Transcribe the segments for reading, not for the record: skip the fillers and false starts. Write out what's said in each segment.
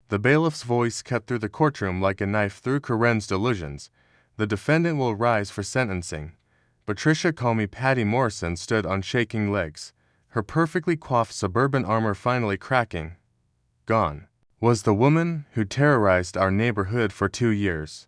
The bailiff's voice cut through the courtroom like a knife through Karen's delusions. The defendant will rise for sentencing. Patricia, call me Patty Morrison, stood on shaking legs, her perfectly coiffed suburban armor finally cracking. Gone was the woman who terrorized our neighborhood for 2 years.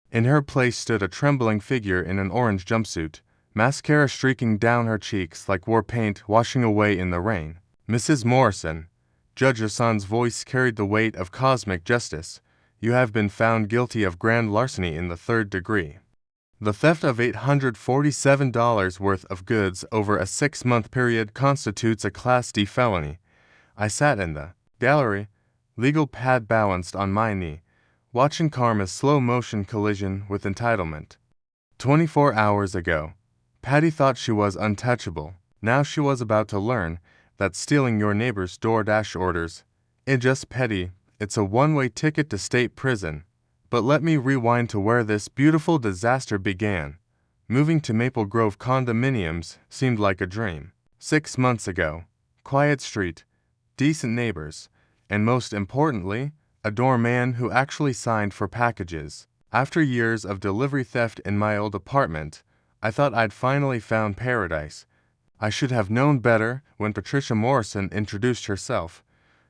In her place stood a trembling figure in an orange jumpsuit, mascara streaking down her cheeks like war paint washing away in the rain. Mrs. Morrison, Judge Hassan's voice carried the weight of cosmic justice. You have been found guilty of grand larceny in the 3rd degree. The theft of $847 worth of goods over a 6-month period constitutes a Class D felony. I sat in the gallery, legal pad balanced on my knee, watching Karma's slow-motion collision with entitlement. 24 hours ago, Patty thought she was untouchable. Now she was about to learn that stealing your neighbor's DoorDash orders isn't just petty, it's a one-way ticket to state prison. But let me rewind to where this beautiful disaster began. Moving to Maple Grove condominiums seemed like a dream. 6 months ago, quiet street, decent neighbors, and most importantly, a doorman who actually signed for packages. After years of delivery theft in my old apartment, I thought I'd finally found paradise. I should have known better when Patricia Morrison introduced herself.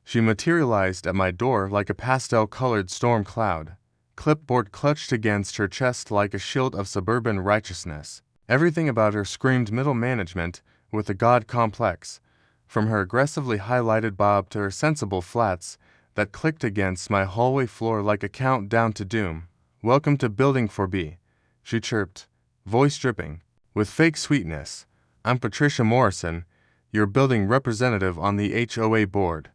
She materialized at my door like a pastel-colored storm cloud, clipboard clutched against her chest like a shield of suburban righteousness. Everything about her screamed middle management with a god complex, from her aggressively highlighted bob to her sensible flats that clicked against my hallway floor like a countdown to doom. Welcome to Building 4B, she chirped, voice dripping with fake sweetness. I'm Patricia Morrison, your building representative on the HOA board.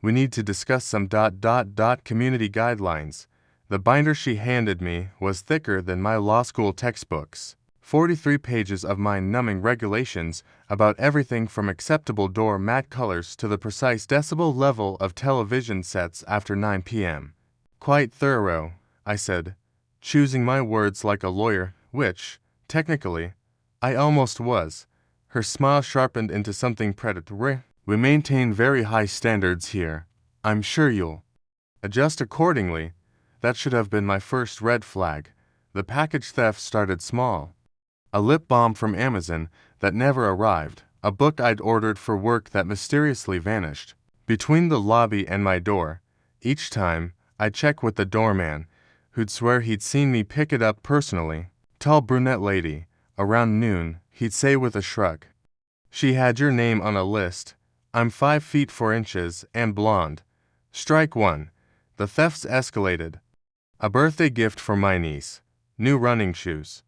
We need to discuss some community guidelines. The binder she handed me was thicker than my law school textbooks. 43 pages of mind-numbing regulations about everything from acceptable door mat colors to the precise decibel level of television sets after 9 p.m. Quite thorough, I said, choosing my words like a lawyer, which, technically, I almost was. Her smile sharpened into something predatory. We maintain very high standards here. I'm sure you'll adjust accordingly. That should have been my first red flag. The package theft started small. A lip balm from Amazon that never arrived. A book I'd ordered for work that mysteriously vanished. Between the lobby and my door, each time, I'd check with the doorman, who'd swear he'd seen me pick it up personally. Tall brunette lady. Around noon, he'd say with a shrug, she had your name on a list. I'm 5 feet 4 inches and blonde. Strike one. The thefts escalated. A birthday gift for my niece. New running shoes.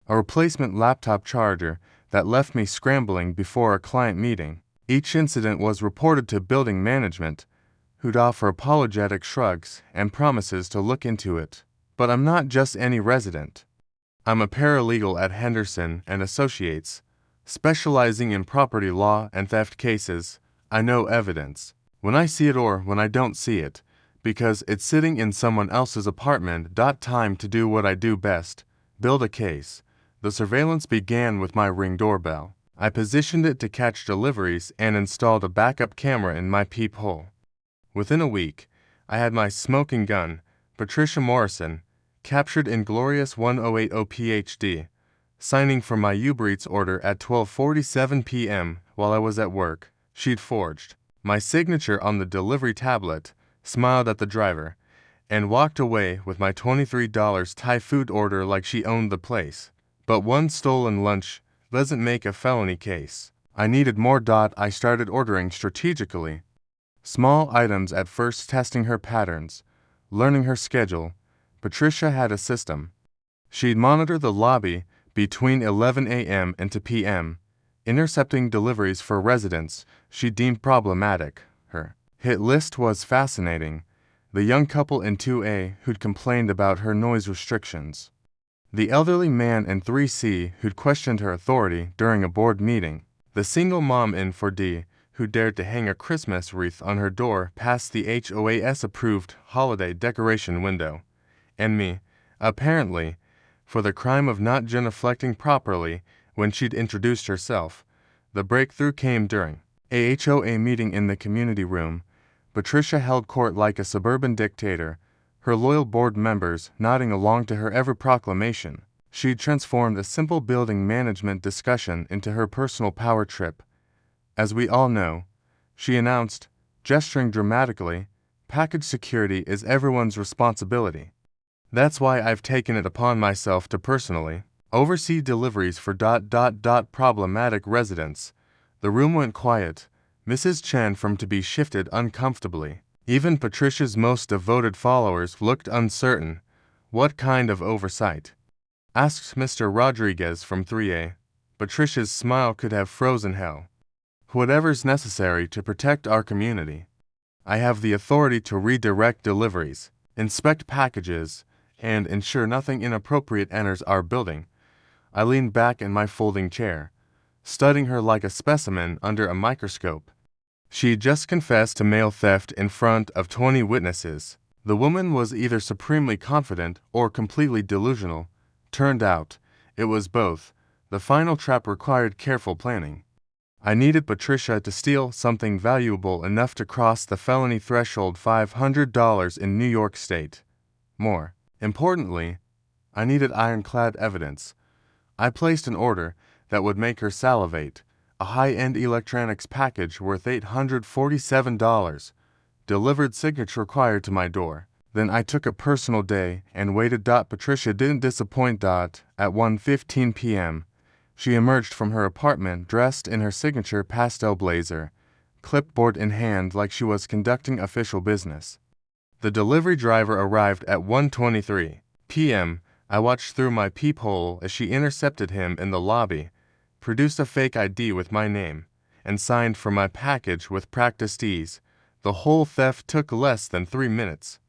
A replacement laptop charger that left me scrambling before a client meeting. Each incident was reported to building management, who'd offer apologetic shrugs and promises to look into it. But I'm not just any resident. I'm a paralegal at Henderson and Associates, specializing in property law and theft cases. I know evidence when I see it or when I don't see it, because it's sitting in someone else's apartment. Time to do what I do best, build a case. The surveillance began with my Ring doorbell. I positioned it to catch deliveries and installed a backup camera in my peephole. Within a week, I had my smoking gun, Patricia Morrison, captured in glorious 1080 PhD, signing for my Uber Eats order at 12:47 p.m. while I was at work. She'd forged my signature on the delivery tablet, smiled at the driver, and walked away with my $23 Thai food order like she owned the place. But one stolen lunch doesn't make a felony case. I needed more. I started ordering strategically. Small items at first, testing her patterns, learning her schedule. Patricia had a system. She'd monitor the lobby between 11 a.m. and 2 p.m., intercepting deliveries for residents she deemed problematic. Her hit list was fascinating. The young couple in 2A who'd complained about her noise restrictions. The elderly man in 3C who'd questioned her authority during a board meeting. The single mom in 4D who dared to hang a Christmas wreath on her door past the HOA's-approved holiday decoration window. And me, apparently, for the crime of not genuflecting properly when she'd introduced herself. The breakthrough came during a HOA meeting in the community room. Patricia held court like a suburban dictator, her loyal board members nodding along to her every proclamation. She'd transformed a simple building management discussion into her personal power trip. As we all know, she announced, gesturing dramatically, package security is everyone's responsibility. That's why I've taken it upon myself to personally oversee deliveries for problematic residents. The room went quiet, Mrs. Chen from to be shifted uncomfortably. Even Patricia's most devoted followers looked uncertain. What kind of oversight? Asked Mr. Rodriguez from 3A. Patricia's smile could have frozen hell. Whatever's necessary to protect our community. I have the authority to redirect deliveries, inspect packages, and ensure nothing inappropriate enters our building. I leaned back in my folding chair, studying her like a specimen under a microscope. She'd just confessed to mail theft in front of 20 witnesses. The woman was either supremely confident or completely delusional. Turned out, it was both. The final trap required careful planning. I needed Patricia to steal something valuable enough to cross the felony threshold, $500 in New York State. More importantly, I needed ironclad evidence. I placed an order that would make her salivate, a high-end electronics package worth $847, delivered signature required to my door. Then I took a personal day and waited. Patricia didn't disappoint. At 1:15 p.m., she emerged from her apartment dressed in her signature pastel blazer, clipboard in hand like she was conducting official business. The delivery driver arrived at 1:23 p.m. I watched through my peephole as she intercepted him in the lobby, produced a fake ID with my name, and signed for my package with practiced ease. The whole theft took less than 3 minutes.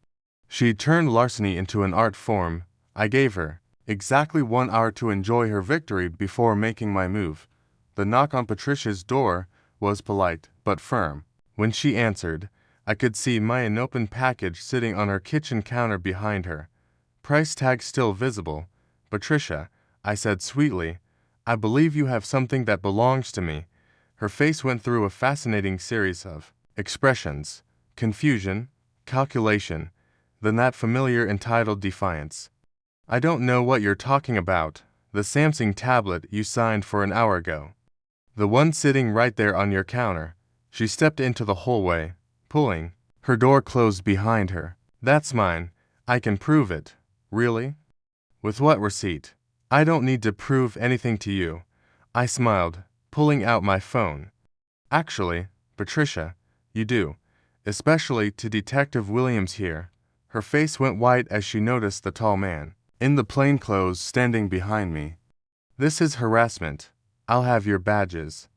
She'd turned larceny into an art form. I gave her exactly 1 hour to enjoy her victory before making my move. The knock on Patricia's door was polite but firm. When she answered, I could see my unopened package sitting on her kitchen counter behind her. Price tag still visible. Patricia, I said sweetly, I believe you have something that belongs to me. Her face went through a fascinating series of expressions: confusion, calculation, then that familiar entitled defiance. I don't know what you're talking about. The Samsung tablet you signed for an hour ago. The one sitting right there on your counter. She stepped into the hallway, pulling. Her door closed behind her. That's mine. I can prove it. Really? With what receipt? I don't need to prove anything to you. I smiled, pulling out my phone. Actually, Patricia, you do. Especially to Detective Williams here. Her face went white as she noticed the tall man in the plainclothes standing behind me. This is harassment. I'll have your badges.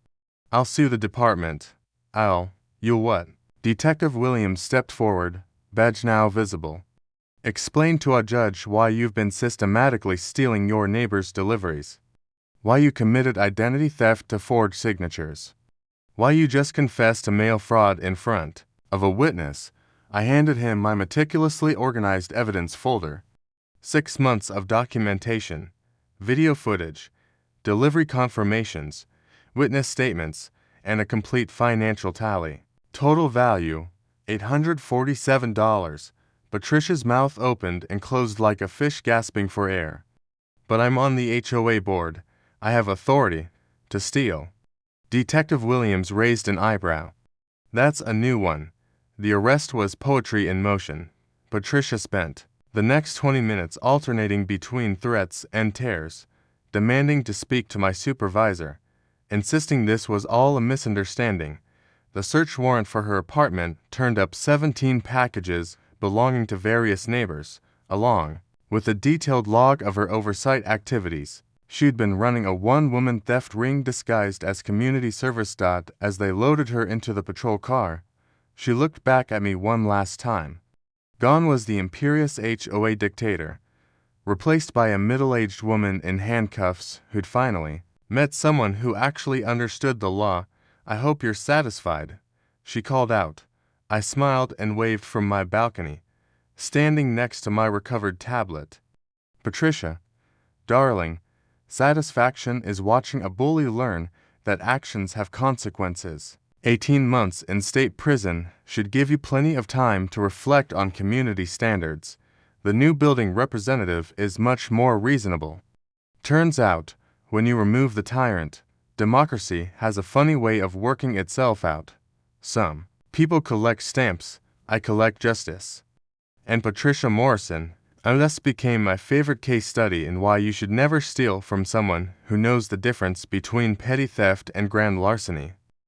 I'll sue the department. You'll what? Detective Williams stepped forward, badge now visible. Explain to a judge why you've been systematically stealing your neighbor's deliveries. Why you committed identity theft to forge signatures. Why you just confessed to mail fraud in front of a witness. I handed him my meticulously organized evidence folder. 6 months of documentation, video footage, delivery confirmations, witness statements, and a complete financial tally. Total value, $847. Patricia's mouth opened and closed like a fish gasping for air. But I'm on the HOA board. I have authority to steal. Detective Williams raised an eyebrow. That's a new one. The arrest was poetry in motion. Patricia spent the next 20 minutes alternating between threats and tears, demanding to speak to my supervisor, insisting this was all a misunderstanding. The search warrant for her apartment turned up 17 packages belonging to various neighbors, along with a detailed log of her oversight activities. She'd been running a one-woman theft ring disguised as community service. As they loaded her into the patrol car, she looked back at me one last time. Gone was the imperious HOA dictator, replaced by a middle-aged woman in handcuffs who'd finally met someone who actually understood the law. I hope you're satisfied, she called out. I smiled and waved from my balcony, standing next to my recovered tablet. Patricia, darling, satisfaction is watching a bully learn that actions have consequences. 18 months in state prison should give you plenty of time to reflect on community standards. The new building representative is much more reasonable. Turns out, when you remove the tyrant, democracy has a funny way of working itself out. Some people collect stamps, I collect justice. And Patricia Morrison, unless became my favorite case study in why you should never steal from someone who knows the difference between petty theft and grand larceny.